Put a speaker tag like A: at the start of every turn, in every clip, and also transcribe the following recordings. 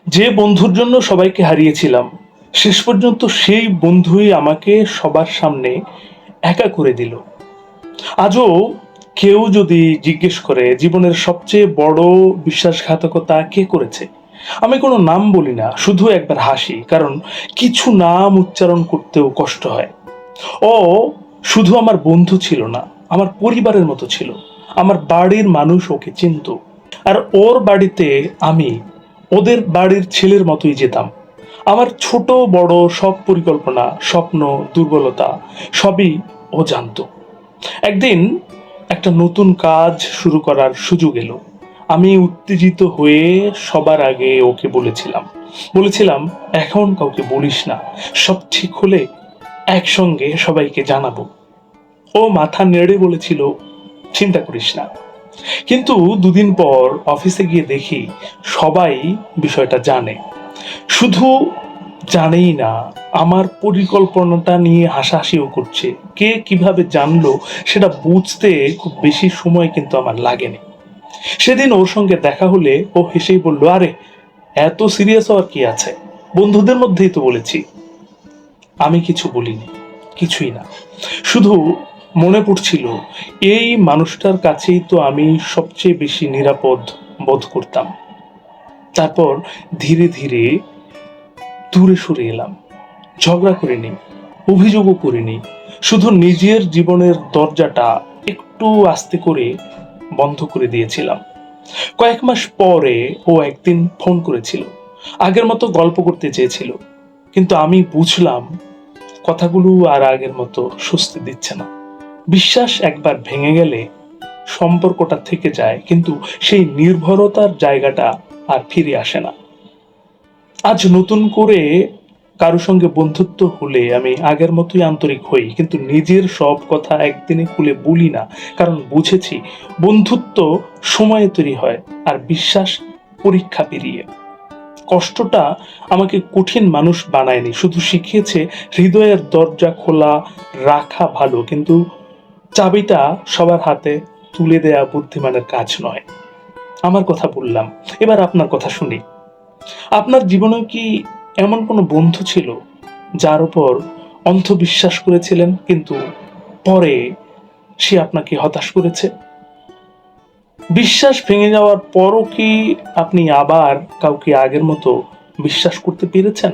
A: যে বন্ধুর জন্য সবাইকে হারিয়েছিলাম, শেষ পর্যন্ত সেই বন্ধুই আমাকে সবার সামনে একা করে দিল। আজও কেউ যদি জিজ্ঞেস করে জীবনের সবচেয়ে বড় বিশ্বাসঘাতকতা কে করেছে, আমি কোনো নাম বলি না, শুধু একবার হাসি, কারণ কিছু নাম উচ্চারণ করতেও কষ্ট হয়। ও শুধু আমার বন্ধু ছিল না, আমার পরিবারের মতো ছিল। আমার বাড়ির মানুষ ওকে চিনত, আর ওর বাড়িতে আমি ওদের বাড়ির ছেলের মতোই যেতাম। আমার ছোট বড় সব পরিকল্পনা, স্বপ্ন, দুর্বলতা সবই ও জানতো। একদিন একটা নতুন কাজ শুরু করার সুযোগ এলো। আমি উত্তেজিত হয়ে সবার আগে ওকে বলেছিলাম, এখন কাউকে বলিস না, সব ঠিক হলে একসঙ্গে সবাইকে জানাবো। ও মাথা নেড়ে বলেছিল, চিন্তা করিস না। কিন্তু দুদিন পর অফিসে গিয়ে দেখি সবাই বিষয়টা জানে। শুধু জানেই না, আমার পরিকল্পনাটা নিয়ে হাসাহাসিও করছে। কে কিভাবে জানলো সেটা বুঝতে খুব বেশি সময় কিন্তু আমার লাগেনি। সেদিন ওর সঙ্গে দেখা হলে ও হেসেই বলল, আরে এত সিরিয়াস হওয়ার কি আছে, বন্ধুদের মধ্যেই তো বলেছি। আমি কিছু বলিনি, কিছুই না। শুধু মনে পড়ছিল এই মানুষটার কাছেই তো আমি সবচেয়ে বেশি নিরাপদ বোধ করতাম। তারপর ধীরে ধীরে দূরে সরে এলাম। ঝগড়া করিনি, অভিযোগও করিনি, শুধু নিজের জীবনের দরজাটা একটু আস্তে করে বন্ধ করে দিয়েছিলাম। কয়েক মাস পরে ও একদিন ফোন করেছিল, আগের মতো গল্প করতে চেয়েছিল, কিন্তু আমি বুঝলাম কথাগুলো আর আগের মতো স্বস্তি দিচ্ছে না। বিশ্বাস একবার ভেঙে গেলে সম্পর্কটা থেকে যায়, কিন্তু সেই নির্ভরতার জায়গাটা আর ফিরে আসে না। আজ নতুন করে কারো সঙ্গে বন্ধুত্ব হলে আমি আগের মতোই আন্তরিক হই, কিন্তু নিজের সব কথা একদিনে খুলে বলি না, কারণ বুঝেছি বন্ধুত্ব সময়ে তৈরি হয়, আর বিশ্বাস পরীক্ষা পেরিয়ে। কষ্টটা আমাকে কঠিন মানুষ বানায়নি, শুধু শিখিয়েছে হৃদয়ের দরজা খোলা রাখা ভালো, কিন্তু চাবিটা সবার হাতে তুলে দেয়া বুদ্ধিমানের কাজ নয়। আমার কথা বললাম, এবার আপনার কথা শুনি। আপনার জীবনেও কি এমন কোনো বন্ধু ছিল যার উপর অন্ধ বিশ্বাস করেছিলেন, কিন্তু পরে সে আপনাকে হতাশ করেছে? বিশ্বাস ভেঙে যাওয়ার পরও কি আপনি আবার কাউকে আগের মতো বিশ্বাস করতে পেরেছেন,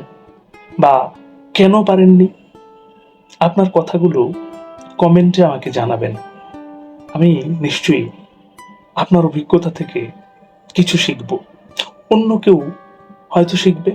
A: বা কেন পারেননি? আপনার কথাগুলো কমেন্টে আমাকে জানাবেন। আমি নিশ্চয়ই আপনার অভিজ্ঞতা থেকে কিছু শিখব, অন্য কেউ হয়তো শিখবে।